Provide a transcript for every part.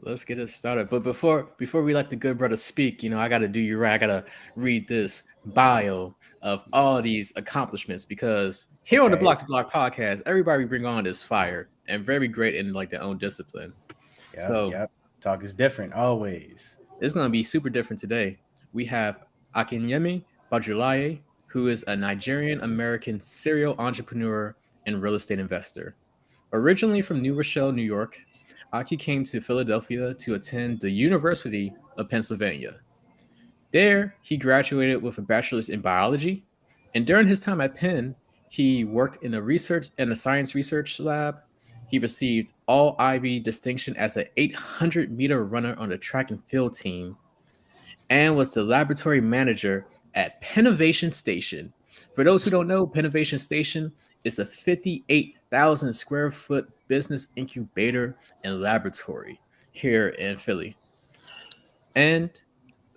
Let's get it started. But before we let the good brother speak, I gotta do you right. I gotta read this bio of all these accomplishments because here on the Okay. Block to Block podcast, everybody we bring on is fire and very great in like their own discipline. Yep. So Yep. Talk is different always. it's gonna be super different today. We have Akinyemi Bajulaiye, who is a Nigerian American serial entrepreneur and real estate investor. Originally from New Rochelle, New York, Aki came to Philadelphia to attend the University of Pennsylvania. There, he graduated with a bachelor's in biology, and during his time at Penn, he worked in a science research lab. He received all Ivy distinction as an 800-meter runner on the track and field team, and was the laboratory manager at Pennovation Station. For those who don't know, Pennovation Station is a 58,000 square foot business incubator and laboratory here in Philly. And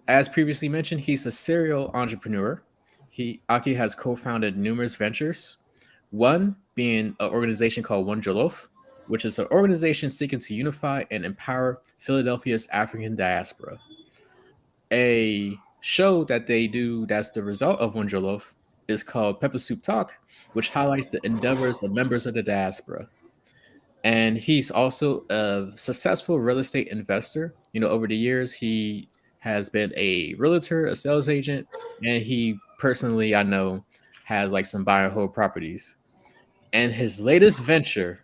as previously mentioned, he's a serial entrepreneur. Aki has co-founded numerous ventures. One being an organization called OneJollof, which is an organization seeking to unify and empower Philadelphia's African diaspora. A show that they do that's the result of OneJollof is called Pepper Soup Talk, which highlights the endeavors of members of the diaspora. And he's also a successful real estate investor. Over the years, he has been a realtor, a sales agent, and he personally, I know, has like some buy and hold properties. And his latest venture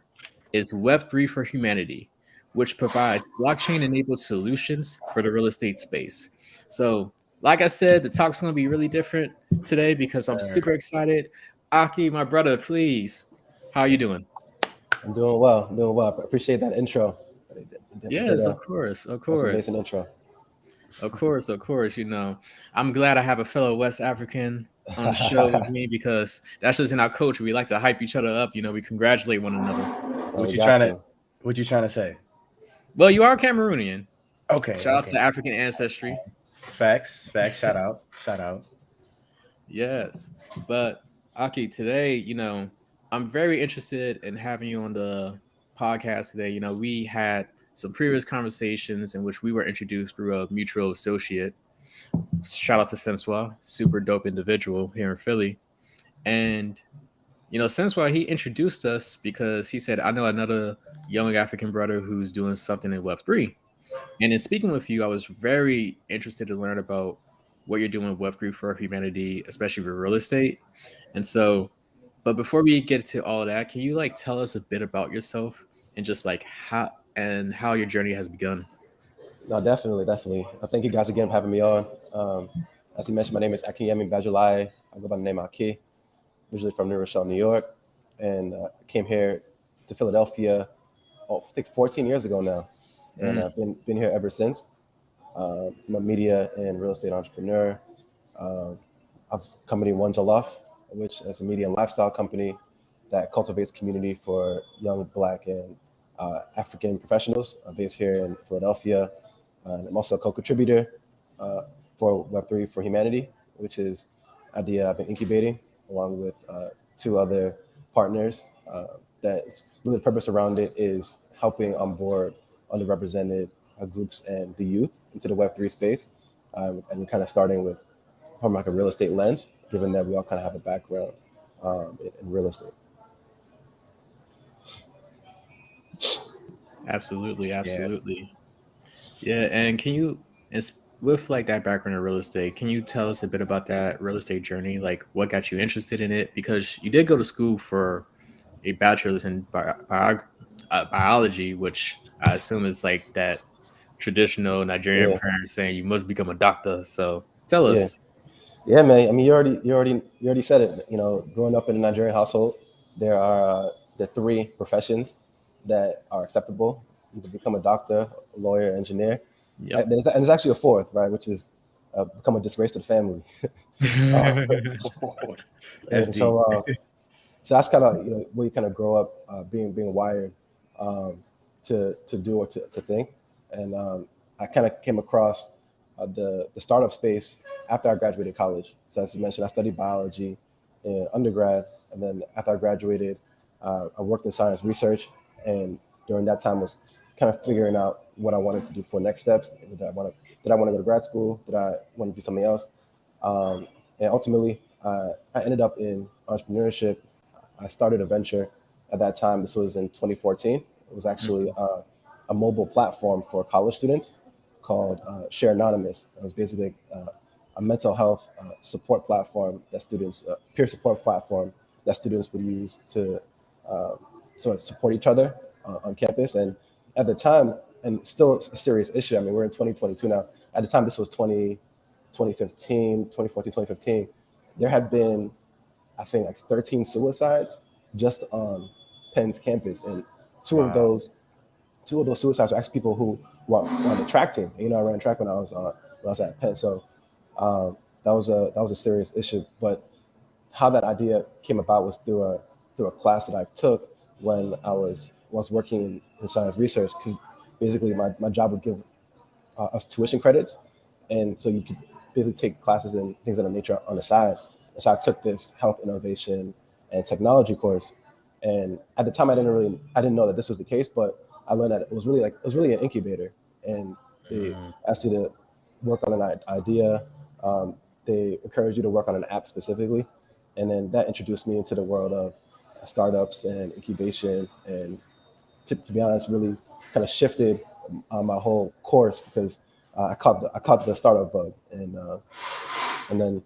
is Web3 for Humanity, which provides blockchain enabled solutions for the real estate space. So, like I said, the talk's going to be really different today because I'm super excited. Aki, my brother, please, how are you doing? I'm doing well. I'm doing well. I appreciate that intro. Did Yes, of course, of That's an amazing course, intro. of course, of course. I'm glad I have a fellow West African on the show with me because that's just in our culture. We like to hype each other up. We congratulate one another. Oh, What we you got trying to to. what you trying to say? Well, you are Cameroonian. Okay, Shout out okay. to African ancestry. Facts, facts. Shout out, shout out. Yes. But Aki, today, I'm very interested in having you on the podcast today. We had some previous conversations in which we were introduced through a mutual associate. Shout out to Sensois, super dope individual here in Philly. And Sensois, he introduced us because he said, I know another young African brother who's doing something in Web3. And in speaking with you, I was very interested to learn about what you're doing with Web3 for humanity, especially with real estate. And so, but before we get to all of that, can you like tell us a bit about yourself and just like how your journey has begun? No, definitely, definitely. Thank you guys again for having me on. As you mentioned, my name is Akinyemi Bajulaiye. I go by the name Aki, originally from New Rochelle, New York, and came here to Philadelphia, I think 14 years ago now, and Mm, I've been here ever since. I'm a media and real estate entrepreneur. Um, I've company OneJollof, which is a media and lifestyle company that cultivates community for young Black and African professionals based here in Philadelphia. And I'm also a co-contributor uh, for Web3 for Humanity, which is idea I've been incubating along with two other partners. That really the purpose around it is helping onboard underrepresented groups and the youth into the Web3 space, and kind of starting with from like a real estate lens, given that we all kind of have a background in real estate. absolutely, Yeah. absolutely. Yeah, and with like that background in real estate, can you tell us a bit about that real estate journey? Like what got you interested in it? Because you did go to school for a bachelor's in biology, which I assume is like that traditional Nigerian Yeah, parents saying you must become a doctor. So tell yeah, us. yeah, man. I mean, you already said it. You know, growing up in a Nigerian household, there are the three professions that are acceptable. You can become a doctor, a lawyer, engineer, Yep. and there's actually a fourth, right, which is become a disgrace to the family. uh, That's and deep. so that's kind of where you kind of grow up being wired um, to do or to think. And I kind of came across the startup space after I graduated college. So as you mentioned, I studied biology in undergrad, and then after I graduated, I worked in science research, and during that time was kind of figuring out what I wanted to do for next steps. Did I want to go to grad school? Did I want to do something else? And ultimately, I ended up in entrepreneurship. I started a venture at that time. This was in 2014. It was actually a mobile platform for college students called Share Anonymous. It was basically a mental health support platform that students, peer support platform that students would use to sort of support each other on campus. And at the time, and still a serious issue. I mean, we're in 2022 now. At the time, this was 2015, 2014, 2015. There had been, I think, like 13 suicides just on Penn's campus, and two of those suicides were actually people who were on the track team. You know, I ran track when I was at Penn, so that was a serious issue. But how that idea came about was through a class that I took when I was working in science research, because basically my job would give us tuition credits, and so you could basically take classes and things of that nature on the side. And so I took this health innovation and technology course, and at the time I didn't know that this was the case, but I learned that it was really an incubator, and they asked you to work on an idea. They encouraged you to work on an app specifically, and then that introduced me into the world of startups and incubation, and to be honest, really kind of shifted my whole course, because I caught the startup bug, and then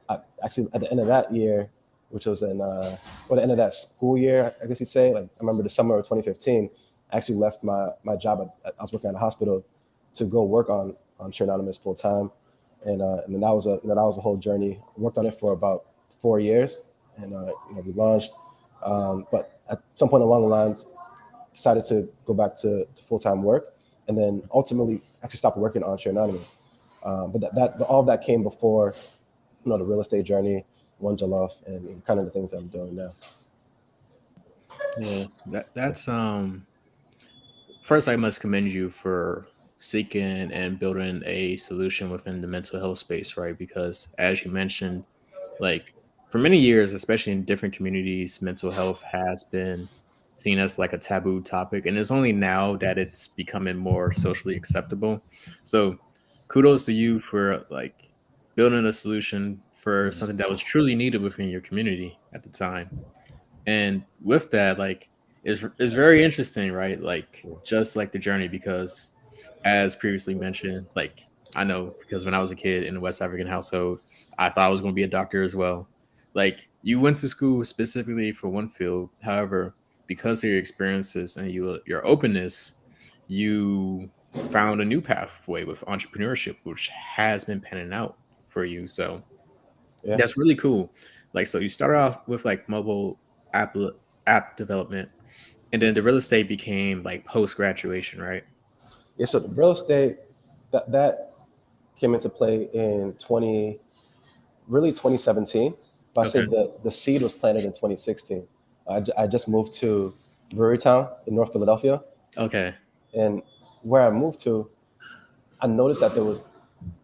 I actually at the end of that year, which was the end of that school year, I guess you'd say, like I remember the summer of 2015, I actually left my job. I was working at a hospital to go work on Share Anonymous full time, and then that was a whole journey. I worked on it for about 4 years, and we launched, but at some point along the lines, decided to go back to full-time work, and then ultimately actually stopped working on Share Anonymous. But all of that came before, the real estate journey, OneJollof, and kind of the things that I'm doing now. Yeah, that's first I must commend you for seeking and building a solution within the mental health space, right? Because as you mentioned, like for many years, especially in different communities, mental health has been seen as like a taboo topic, and it's only now that it's becoming more socially acceptable. So kudos to you for like building a solution for something that was truly needed within your community at the time. And with that, like, is very interesting, right? Like, just like the journey, because as previously mentioned, like I know because when I was a kid in a West African household, I thought I was going to be a doctor as well. Like, you went to school specifically for one field, however, because of your experiences and your openness, you found a new pathway with entrepreneurship, which has been panning out for you. So Yeah. that's really cool. Like, so you started off with like mobile app app development, and then the real estate became like post graduation, right? Yeah. So the real estate that came into play in 2017. But I say Okay. the seed was planted in 2016. I just moved to Brewerytown in North Philadelphia, Okay. and where I moved to, I noticed that there was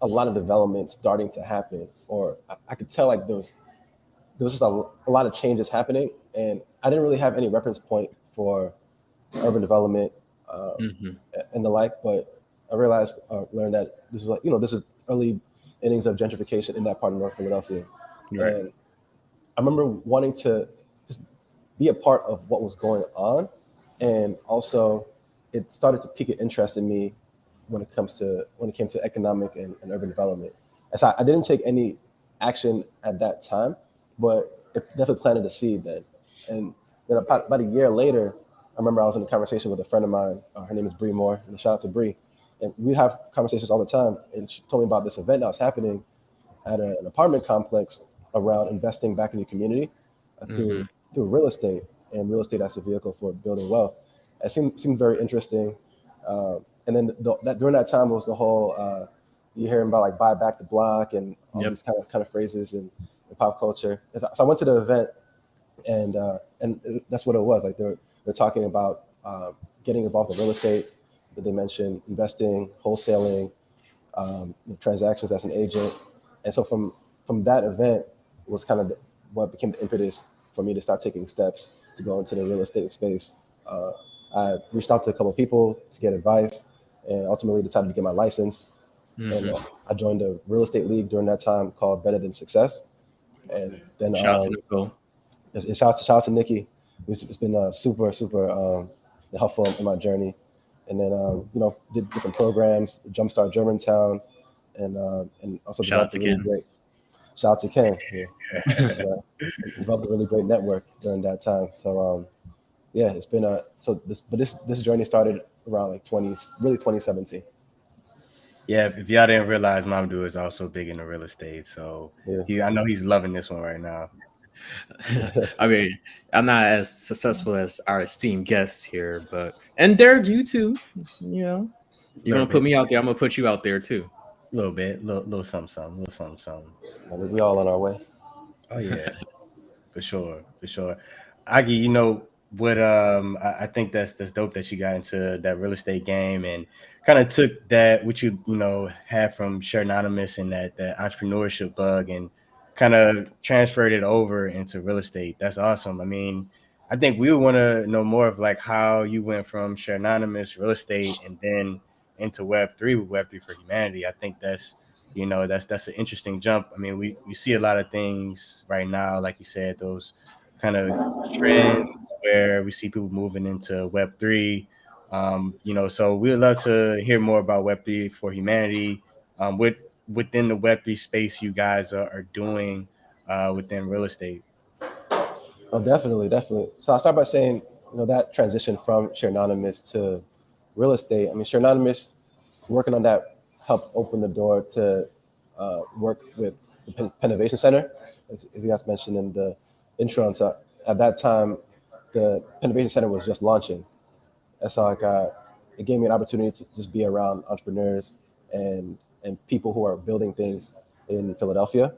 a lot of development starting to happen, or I could tell like there was just a lot of changes happening, and I didn't really have any reference point for urban development Hmm. and the like. But I learned that this was this is early innings of gentrification in that part of North Philadelphia, Right. and I remember wanting to just be a part of what was going on, and also it started to pique an interest in me when it came to economic and urban development. And so I didn't take any action at that time, but it definitely planted a seed then. And then about a year later, I remember I was in a conversation with a friend of mine. Her name is Bree Moore, and shout out to Bree. And we'd have conversations all the time. And she told me about this event that was happening at an apartment complex around investing back in your community Hmm. through real estate, and real estate as a vehicle for building wealth. It seemed very interesting. And then that during that time was the whole you hearing about like buy back the block and all Yep. these kind of phrases in pop culture. And so I went to the event, and that's what it was. Like they're talking about getting involved in real estate. They mentioned investing, wholesaling, transactions as an agent. And so from that event was kind of what became the impetus for me to start taking steps to go into the real estate space. I reached out to a couple of people to get advice, and ultimately decided to get my license. And I joined a real estate league during that time called Better Than Success. And then Shout out to Nicole. shout out to Nikki. It's been super helpful in my journey. And then did different programs, Jumpstart Germantown, and also Shout out developed to a really Ken. great. Shout out to Ken. Developed a really great network during that time. So yeah, it's been this journey started around like 2017. Yeah, if y'all didn't realize, Mamadou is also big into real estate. So Yeah. I know he's loving this one right now. I mean, I'm not as successful as our esteemed guests here, and Derek, you too. You know, you want to put me out there, I'm gonna put you out there too. A little bit, little something, little something. We all on our way. Oh yeah, for sure. Aki, you know what? I think that's dope that you got into that real estate game and kind of took that what you had from Share Anonymous and that entrepreneurship bug and kind of transferred it over into real estate. That's awesome. I mean, I think we want to know more of like how you went from Share Anonymous, real estate, and then into Web3 with Web3 for Humanity. I think that's that's an interesting jump. I mean, we see a lot of things right now, like you said, those kind of trends where we see people moving into Web3. So we'd love to hear more about Web3 for Humanity. Within the Web3 space you guys are doing within real estate. Oh, definitely. So I'll start by saying, that transition from Share Anonymous to real estate. I mean, Share Anonymous, working on that helped open the door to work with the Innovation Center, as you guys mentioned in the intro. And so at that time, the Innovation Center was just launching. And so it gave me an opportunity to just be around entrepreneurs and people who are building things in Philadelphia,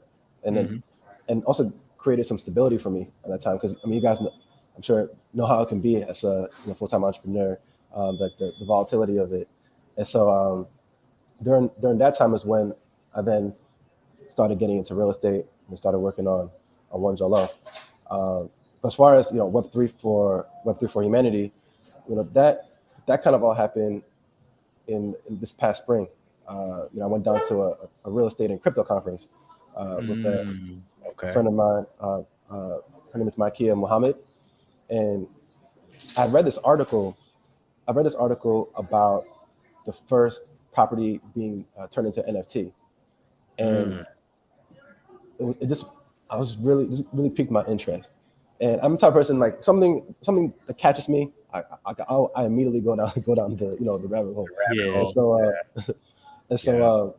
and then and also created some stability for me at that time, because I mean, you guys know, I'm sure know how it can be as a full-time entrepreneur, the volatility of it. And so during that time is when I then started getting into real estate and started working on OneJollof. As far as Web3 for Humanity, that kind of all happened in this past spring. I went down to a real estate and crypto conference with a friend of mine. Her name is Makia Muhammad, and I read this article. About the first property being turned into NFT, and I was really piqued my interest. And I'm the type of person, like something that catches me, I immediately go down the rabbit hole. Yeah. And so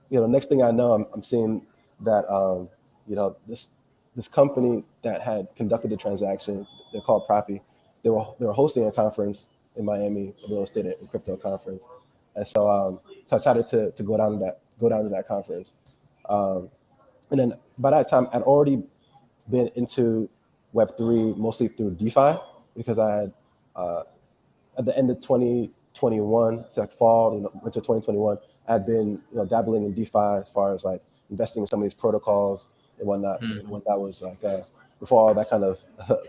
next thing I know, I'm seeing that this company that had conducted the transaction, they're called Proppy. They were hosting a conference in Miami, a real estate and crypto conference. And so I decided to go down to that conference. And then by that time, I'd already been into Web3 mostly through DeFi, because I had at the end of 2021, it's like fall, winter 2021, I'd been dabbling in DeFi as far as like investing in some of these protocols and whatnot. And what that was like before all that kind of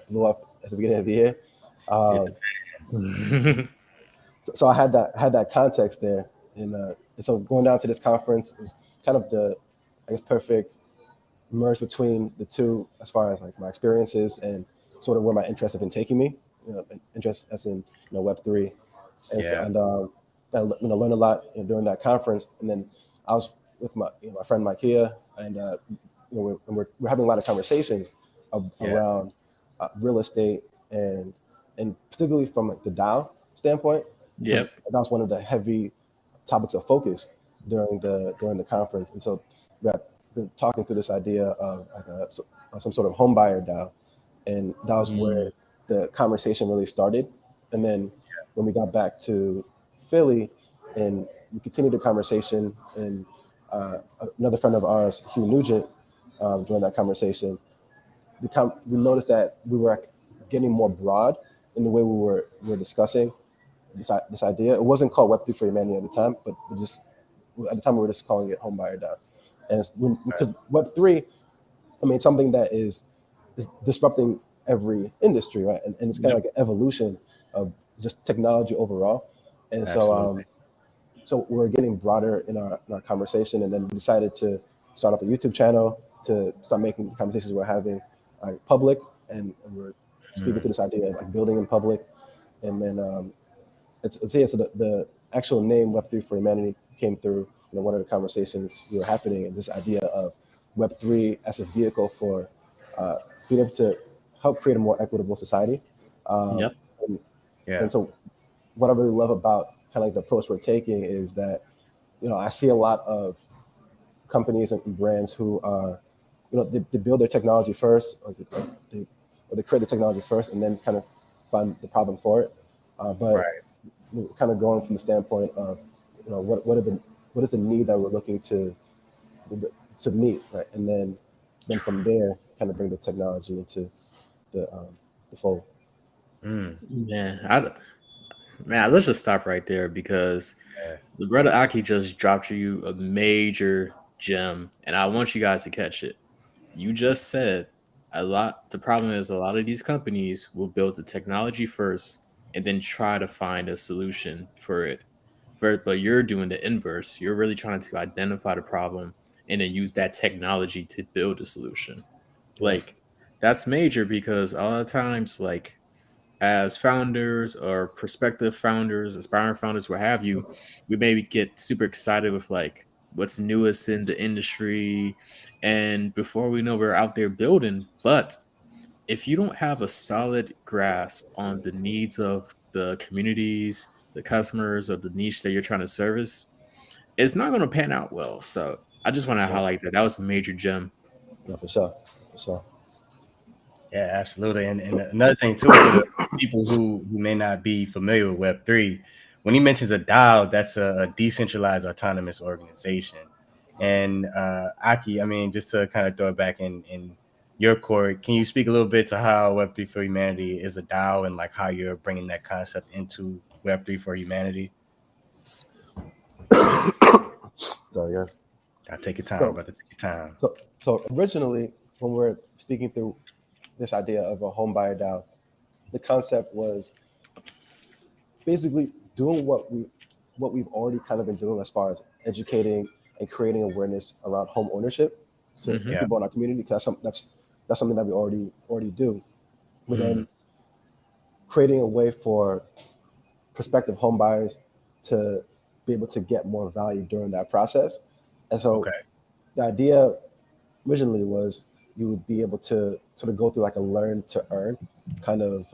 blew up at the beginning of the year. So I had that context there, and so going down to this conference was kind of the, I guess, perfect merge between the two as far as like my experiences and sort of where my interests have been taking me. Interest as in Web3, and so, I learned a lot during that conference. And then I was with my friend Makia, and we're having a lot of conversations around real estate and particularly from like the DAO standpoint. Yep. That was one of the heavy topics of focus during the conference. And so we had been talking through this idea of like some sort of home buyer DAO, and that was where the conversation really started. And then when we got back to Philly, and we continued the conversation, and another friend of ours, Hugh Nugent, joined that conversation. We noticed that we were getting more broad in the way we were discussing this idea. It wasn't called Web3 for Humanity at the time, but at the time we were just calling it Home Buyer DAO. And because Web3, I mean, it's something that is disrupting every industry, right? And it's kind of like an evolution of just technology overall. And so Absolutely. so we're getting broader in our conversation, and then we decided to start up a YouTube channel to start making the conversations we're having public, and we're speaking to Mm, this idea of like building in public. And then yeah, so the actual name Web3 for Humanity came through, one of the conversations we were happening, and this idea of Web3 as a vehicle for uh, being able to help create a more equitable society. Um, Yep. and, yeah. and so what I really love about kind of like the approach we're taking is that, I see a lot of companies and brands who are, they build their technology first, or they create the technology first and then kind of find the problem for it. But Right. we're kind of going from the standpoint of, what is the need that we're looking to meet, right? And then from there, kind of bring the technology into the fold. Mm, Man, let's just stop right there because yeah. the brother Aki just dropped you a major gem, and I want you guys to catch it. You just said the problem is a lot of these companies will build the technology first and then try to find a solution for it. But you're doing the inverse. You're really trying to identify the problem and then use that technology to build a solution. Yeah. Like, that's major because a lot of times, like, as founders or prospective founders, aspiring founders, what have you, we maybe get super excited with like what's newest in the industry. And before we know, we're out there building. But if you don't have a solid grasp on the needs of the communities, the customers, or the niche that you're trying to service, it's not going to pan out well. So I just want to Yeah, highlight that. That was a major gem. no, for sure. Yeah, absolutely. And another thing too, for the people who may not be familiar with Web3, when he mentions a DAO, that's a decentralized autonomous organization. And Aki, I mean, just to kind of throw it back in your court, can you speak a little bit to how Web3 for Humanity is a DAO and like how you're bringing that concept into Web3 for Humanity? Sorry, yes. Gotta take your time, So brother. Take your time. so originally, when we're speaking through this idea of a home buyer DAO, the concept was basically doing what we've already kind of been doing as far as educating and creating awareness around home ownership to Hmm. Yeah. people in our community, because that's something that we already do. But Mm, then creating a way for prospective home buyers to be able to get more value during that process. And so okay. the idea originally was you would be able to sort of go through like a learn to earn kind of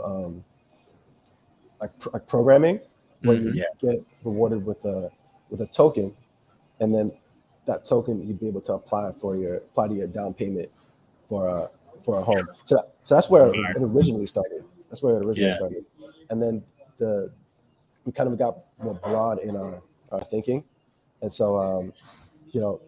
like programming, where you Hmm. Yeah. get rewarded with a token, and then that token you'd be able to apply to your down payment for a home. So that's where it Fire. originally started. That's where it originally Yeah. started, and then the we kind of got more broad in our thinking, and so you know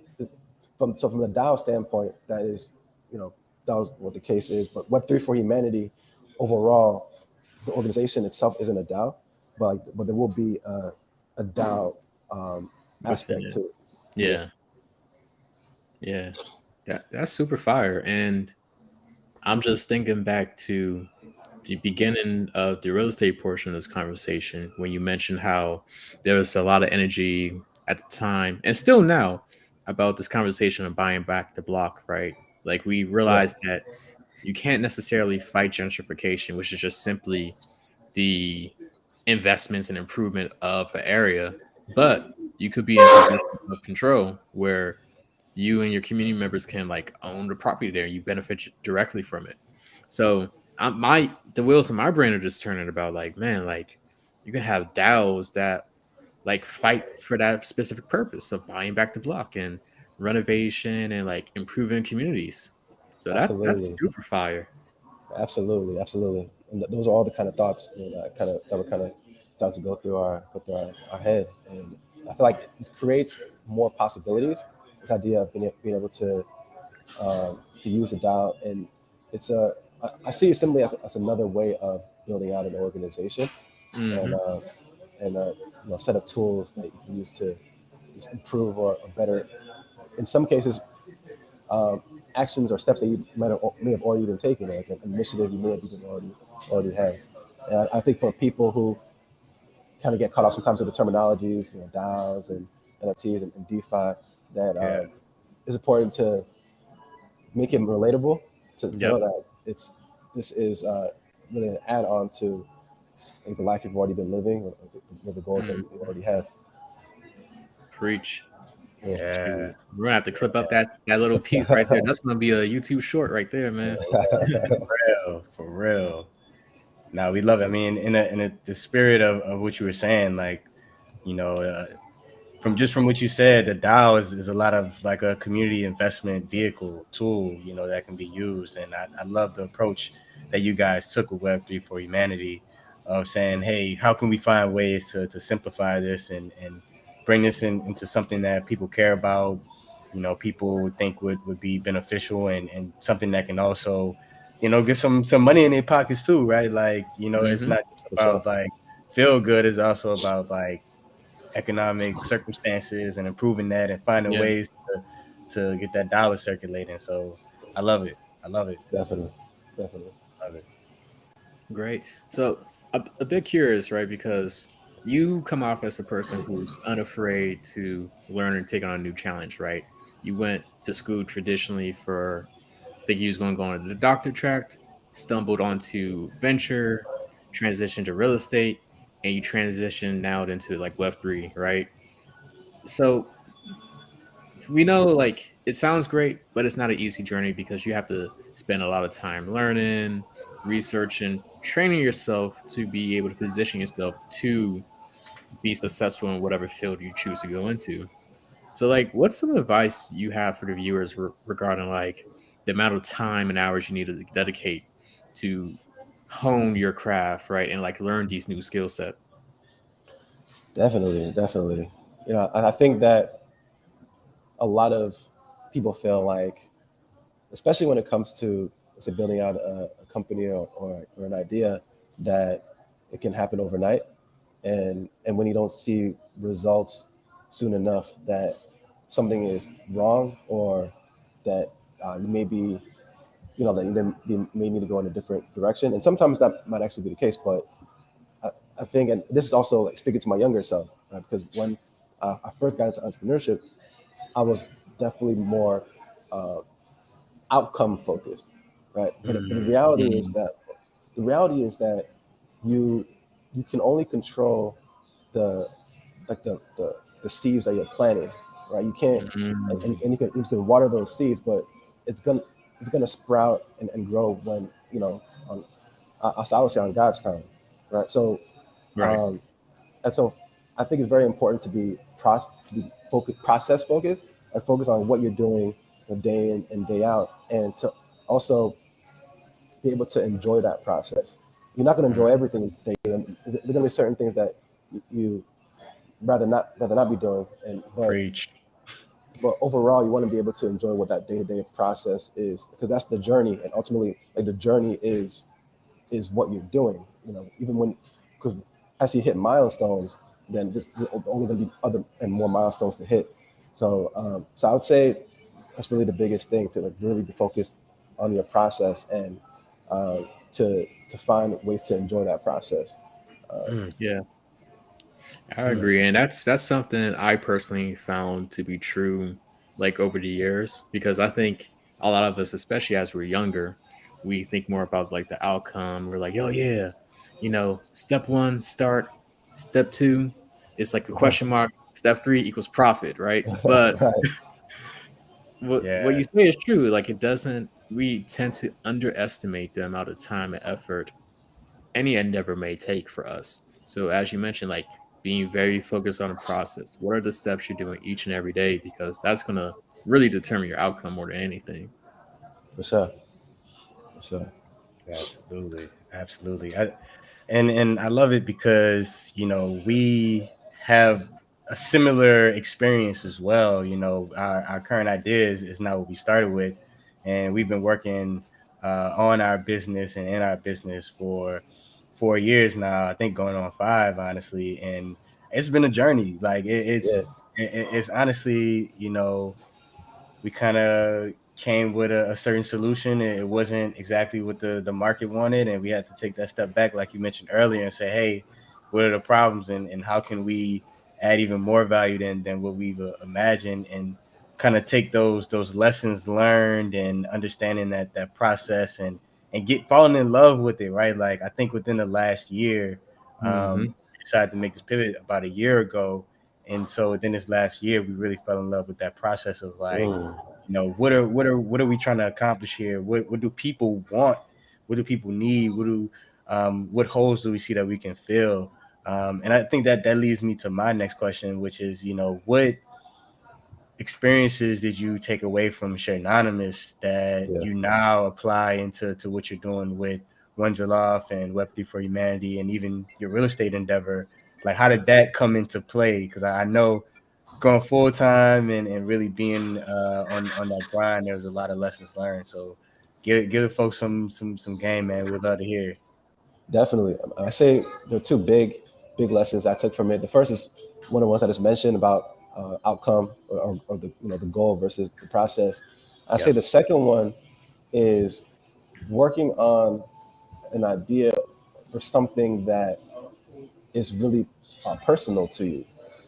from the DAO standpoint, that was what the case is. But Web3 for Humanity overall, the organization itself isn't a DAO, but there will be a DAO Within aspect it. to it. Yeah, Yeah. Yeah. That's super fire. And I'm just thinking back to the beginning of the real estate portion of this conversation when you mentioned how there was a lot of energy at the time and still now about this conversation of buying back the block, right? Like we yeah, realized that you can't necessarily fight gentrification, which is just simply the investments and improvement of an area, but you could be in a position of control where you and your community members can like own the property there. You benefit directly from it. So the wheels in my brain are just turning about like, man, like you can have DAOs that like fight for that specific purpose of buying back the block and renovation and like improving communities. So that's absolutely, super fire. absolutely. And those are all the kind of thoughts that were kind of starting to go through our head, and I feel like this creates more possibilities. This idea of being able to use the DAO, and I see it simply as another way of building out an organization, and Hmm. set of tools that you can use to just improve or better, in some cases, um, actions or steps that you may have already been taking, like an initiative you may have even already had. And I think for people who kind of get caught up sometimes with the terminologies, DAOs and NFTs and DeFi, that Yeah. it's important to make it relatable to know Yep. that this is really an add-on to like the life you've already been living, or the goals that Mm, you already have. preach. Yeah. Yeah. Shoot. We're gonna have to clip up that little piece right there. That's gonna be a YouTube short right there, man. For real. Now we love it. I mean, the spirit of what you were saying, like, you know, from what you said, the DAO is a lot of like a community investment vehicle tool, that can be used. And I love the approach that you guys took with Web3 for humanity, of saying, hey, how can we find ways to simplify this and bring this into something that people care about, people think would be beneficial, and something that can also, get some money in their pockets too, right? Like, it's Hmm. not just For sure. about like feel good, it's also about like economic circumstances and improving that and finding Yeah. ways to get that dollar circulating. So I love it. I love it. Definitely. Definitely. Love it. Great. So a bit curious, right? Because you come off as a person who's unafraid to learn and take on a new challenge, right? You went to school traditionally for, I think you was going to go on the doctor track, stumbled onto venture, transitioned to real estate, and you transitioned now into like Web3, right? So we know like it sounds great, but it's not an easy journey because you have to spend a lot of time learning, researching, training yourself to be able to position yourself to be successful in whatever field you choose to go into. So, like, what's some advice you have for the viewers regarding like the amount of time and hours you need to dedicate to hone your craft, right, and like learn these new skill set? Definitely. Definitely. And I think that a lot of people feel like, especially when it comes to, let's say, building out a company, or an idea, that it can happen overnight, and when you don't see results soon enough, that something is wrong, or that you may be, that you may need to go in a different direction. And sometimes that might actually be the case, but I, I think, and this is also like speaking to my younger self, right? Because when I first got into entrepreneurship, I was definitely more uh, outcome focused, right? But the reality is Mm, that you you can only control the like the seeds that you're planting, right? You can't, and you can water those seeds, but it's gonna it's gonna sprout and grow when, on I would say on God's time, right? So right. um, and so I think it's very important to be process focused, and focus on what you're doing, day in and day out, and to also be able to enjoy that process. You're not going to enjoy Mm, everything. There are going to be certain things that you rather not be doing, and preach. but overall, you want to be able to enjoy what that day-to-day process is, because that's the journey, and ultimately, like, the journey is what you're doing. Even when, because as you hit milestones, then there's only going to be other and more milestones to hit. So I would say that's really the biggest thing, to like really be focused on your process, and to find ways to enjoy that process. Uh, Mm, Yeah. I mm, agree, and that's something I personally found to be true, like over the years, because I think a lot of us, especially as we're younger, we think more about like the outcome. We're like, oh yeah, step one, start. Step two, it's like a question mark. Step three equals profit, right? But right. what yeah. you say is true. Like it doesn't. We tend to underestimate the amount of time and effort any endeavor may take for us. So as you mentioned, like being very focused on the process. What are the steps you're doing each and every day? Because that's gonna really determine your outcome more than anything. For sure. For sure. Absolutely. Absolutely. And I love it because, we have a similar experience as well. Our current idea is not what we started with. And we've been working on our business and in our business for 4 years now, I think going on five, honestly. And it's been a journey. Like Yeah. it's honestly, we kind of came with a certain solution. It wasn't exactly what the market wanted, and we had to take that step back, like you mentioned earlier, and say, hey, what are the problems, and how can we add even more value than what we've imagined, and kind of take those lessons learned and understanding that process, and get falling in love with it, right? Like I think within the last year, Mm-hmm. we decided to make this pivot about a year ago, and so within this last year, we really fell in love with that process of like, Mm, what are we trying to accomplish here? What do people want? What do people need? What holes do we see that we can fill? And I think that leads me to my next question, which is, what experiences did you take away from Share Anonymous that yeah. you now apply to what you're doing with OneJollof and Web3 for Humanity, and even your real estate endeavor? Like, how did that come into play? Because I know going full time and really being on that grind, there was a lot of lessons learned. So give the folks some game, man. We'd love to hear. Definitely. I say there are two big lessons I took from it. The first is one of the ones I just mentioned about outcome, or the the goal versus the process. I say Yep. the second one is working on an idea or something that is really personal to you.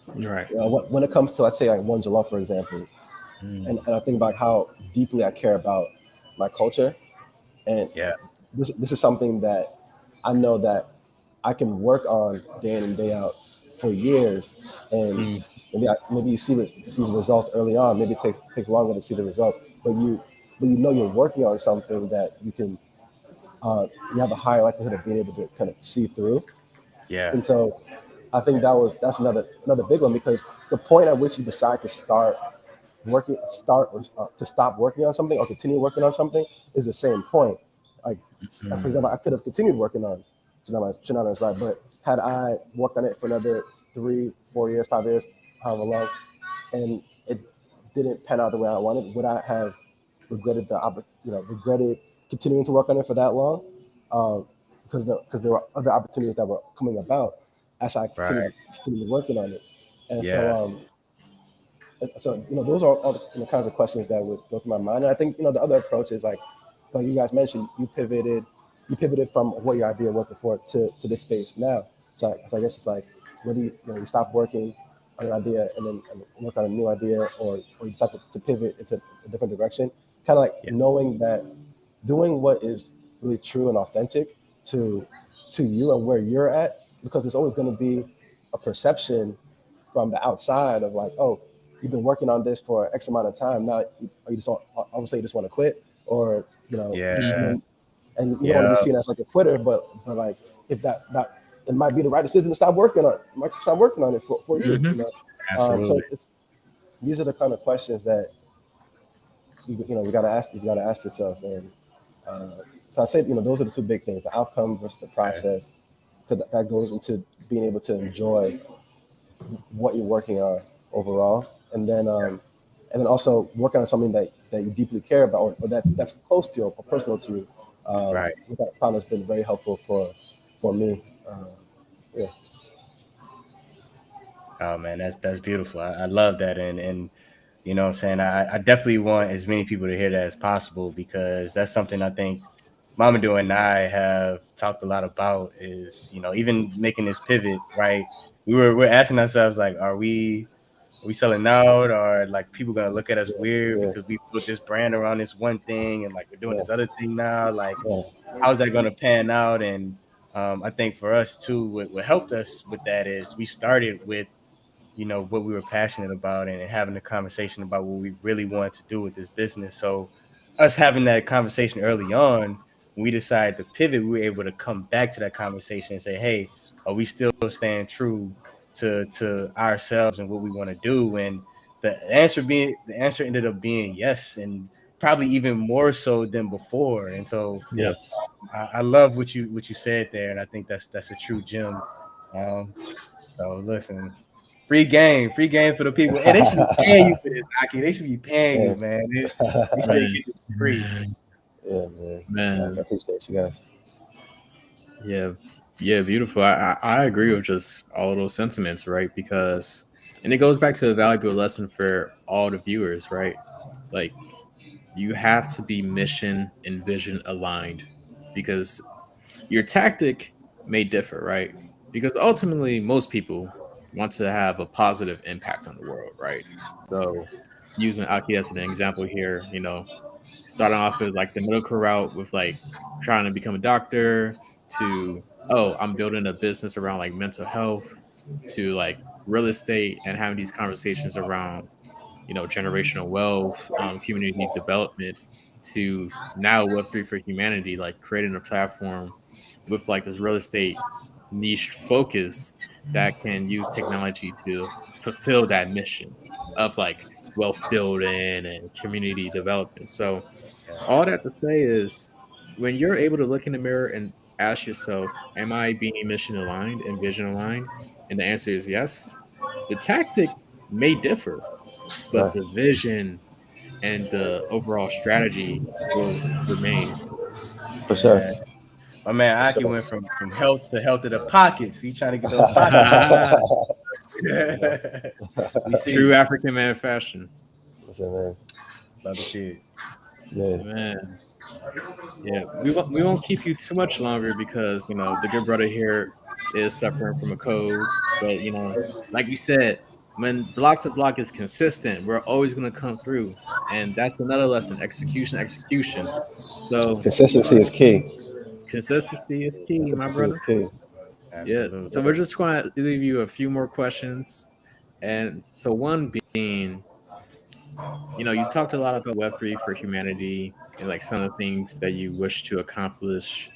Right. When it comes to, let's say, like OneJollof, for example, Mm, and I think about how deeply I care about my culture, and yeah. this is something that I know that I can work on day in and day out for years, and Mm. maybe you see the results early on. Maybe it takes longer to see the results, but you know you're working on something that you have a higher likelihood of being able to kind of see through. Yeah. And so I think that's another big one, because the point at which you decide to start or to stop working on something or continue working on something is the same point. Like, for Mm, example, I could have continued working on Janana's, right, but had I worked on it for another 3, 4 years, 5 years, however long, and it didn't pan out the way I wanted, would I have regretted continuing to work on it for that long? Because there were other opportunities that were coming about as I right. continued working on it, and Yeah. so those are all the kinds of questions that would go through my mind. And I think the other approach is like you guys mentioned, you pivoted from what your idea was before to this space now. So I guess it's like, whether you stop working on an idea and work on a new idea, or you decide to pivot into a different direction, kind of like Yeah. knowing that doing what is really true and authentic to you and where you're at, because there's always going to be a perception from the outside of like, oh, you've been working on this for X amount of time now, you just don't, obviously you just want to quit, or and Yeah. Mm-hmm. then and you don't want to be Yeah. seen as like a quitter, but like, if that it might be the right decision to stop working on it, might stop working on it for you, Mm-hmm. so Absolutely. these are the kind of questions that you got to ask yourself. And so I said, those are the two big things: the outcome versus the Okay. process, because that goes into being able to enjoy what you're working on overall, and then also working on something that you deeply care about, or that's close to you or personal to you. Right. Which I found has been very helpful for me. Yeah. Oh man, that's beautiful. I love that, and what I'm saying, I definitely want as many people to hear that as possible, because that's something I think Mamadou and I have talked a lot about, is even making this pivot, right? We're asking ourselves, like, are we selling out, or like people gonna look at us Yeah. weird Yeah. because we built this brand around this one thing, and like we're doing Yeah. this other thing now? Like, Yeah. how's that gonna pan out? And I think for us too, what helped us with that is we started with what we were passionate about, and having a conversation about what we really wanted to do with this business. So us having that conversation early on, when we decided to pivot, we were able to come back to that conversation and say, hey, are we still staying true to ourselves and what we want to do? And the answer ended up being yes, and probably even more so than before. And so Yeah. I love what you said there, and I think that's a true gem. Um, so listen, free game for the people. And they should be paying you for this, Aki. They should be paying you, Yeah. man. They should Man, get it for free. Yeah, man. I man, appreciate you guys. yeah, yeah, beautiful. I agree with just all of those sentiments, right? Because, and it goes back to a valuable lesson for all the viewers, right? Like, you have to be mission and vision aligned, because your tactic may differ, right? because ultimately most people want to have a positive impact on the world, right? So using Aki as an example here, starting off with like the medical route with like trying to become a doctor to, oh, I'm building a business around like mental health to like real estate and having these conversations around generational wealth, community development, to now Web3 for humanity, like creating a platform with like this real estate niche focus that can use technology to fulfill that mission of like wealth building and community development. So Yeah. all that to say is when you're able to look in the mirror and ask yourself, am I being mission aligned and vision aligned? And the answer is yes. The tactic may differ, but Right. the vision and the overall strategy will remain. For sure. Yeah. My man For Aki sure. went from health to health of the pockets. He trying to get those pockets. Yeah. We see True you. African man fashion. Listen, man. Love the shit. Yeah. Man. Yeah, we won't keep you too much longer because the good brother here is suffering from a cold. But like we said, when block to block is consistent, we're always gonna come through, and that's another lesson: execution, execution. So Consistency is key. consistency is key, my Consistency is brother. key. Yeah. Absolutely. So we're just going to leave you a few more questions, and so one being, you talked a lot about Web3 for humanity and like some of the things that you wish to accomplish.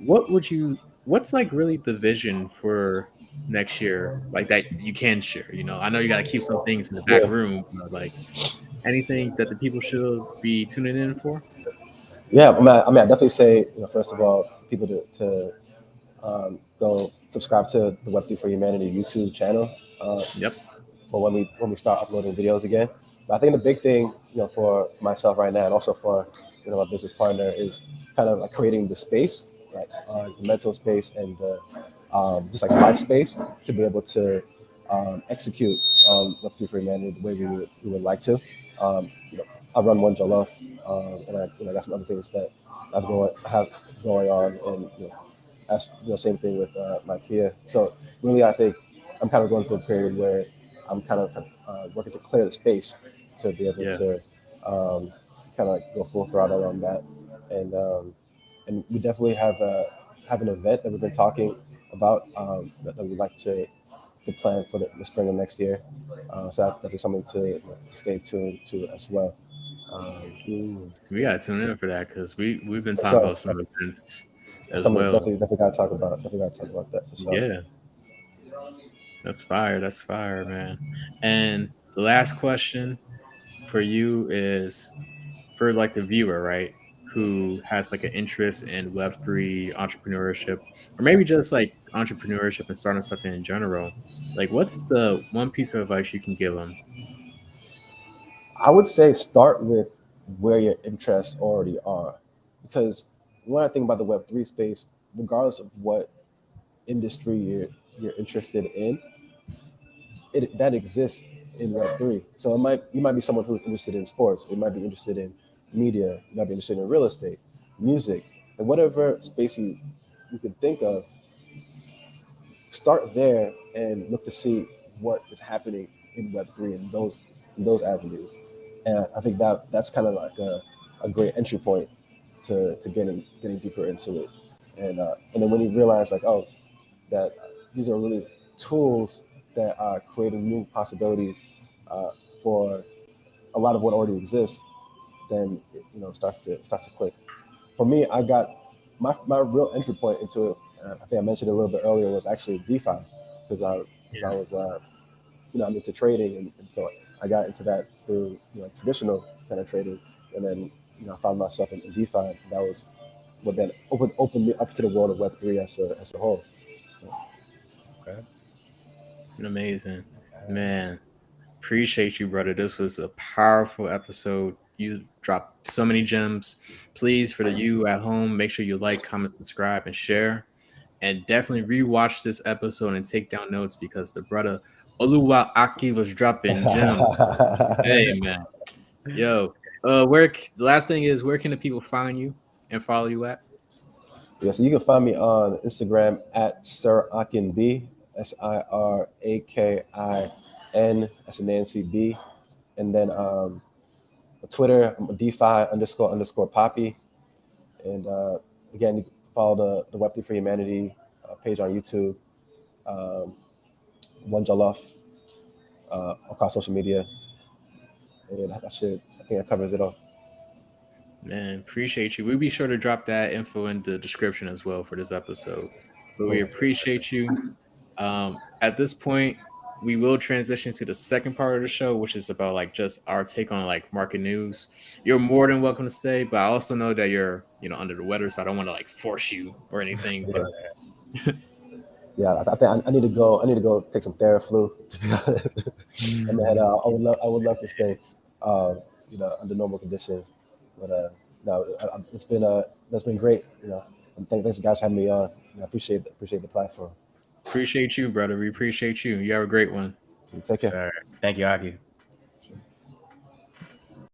What's like really the vision for next year, like that you can share? I know you got to keep some things in the back Yeah. room, but like anything that the people should be tuning in for. Yeah. I definitely say, first of all, people to go subscribe to the Web3 for Humanity YouTube channel Yep. for when we start uploading videos again. But I think the big thing, for myself right now and also for my business partner is kind of like creating the space, like the mental space and the just like life space to be able to execute Web3 for Humanity the way we would like to. Um, you know, I run OneJollof, and I got some other things that I have going on, and that's same thing with my Kia. So really, I think I'm kind of going through a period where I'm kind of working to clear the space to be able Yeah. to kind of like go full throttle on that, and we definitely have an event that we've been talking about that we'd like to plan for the spring of next year. So that's definitely something to stay tuned to as well. Um, Ooh, we gotta tune in for that because we've been for talking sure, about some events that's as something well. definitely gotta talk about. Definitely gotta talk about that for sure. Yeah, that's fire. That's fire, man. And the last question for you is for like the viewer, right? Who has like an interest in Web3 entrepreneurship, or maybe just like entrepreneurship and starting something in general. Like, what's the one piece of advice you can give them? I would say start with where your interests already are, because when I think about the Web3 space, regardless of what industry you're interested in, it that exists in Web3. So you might be someone who's interested in sports, you might be interested in media, you might be interested in real estate, music, and whatever space you can think of. Start there and look to see what is happening in Web3 in those avenues. And I think that's kind of like a great entry point to getting deeper into it. And then when you realize like, oh, that these are really tools that are creating new possibilities uh, for a lot of what already exists, then it, starts to click. For me, I got my real entry point into it. I think I mentioned it a little bit earlier, was actually DeFi, because I Yeah. was I'm into trading, and so I got into that through traditional kind of trading, and then I found myself in DeFi. And that was what then opened me up to the world of Web3 as a whole. Okay. Amazing, man. Appreciate you, brother. This was a powerful episode. You dropped so many gems. Please, for the you at home, make sure you like, comment, subscribe, and share. And definitely rewatch this episode and take down notes because the brother Oluwa Aki was dropping gems. Hey, man. Yo, the last thing is, where can the people find you and follow you at? Yeah, so you can find me on Instagram at Sir Akin B, SIRAKIN, that's a Nancy B, and then Twitter, I'm DeFi underscore Poppy, and again, you can follow the Web3 for Humanity page on YouTube, um, OneJollof across social media, and I think that covers it all. Man, appreciate you. We'll be sure to drop that info in the description as well for this episode. But we Cool. appreciate you. At this point, we will transition to the second part of the show, which is about like just our take on like market news. You're more than welcome to stay, but I also know that you're under the weather, so I don't want to like force you or anything. Yeah. But Yeah, I think I need to go. I need to go take some Theraflu. To be honest, and I would love to stay, under normal conditions. But no, that's been great. And thanks you guys for having me on. I appreciate the platform. appreciate you, brother. We appreciate you. You have a great one. So take care. Sure. Thank you, Aki.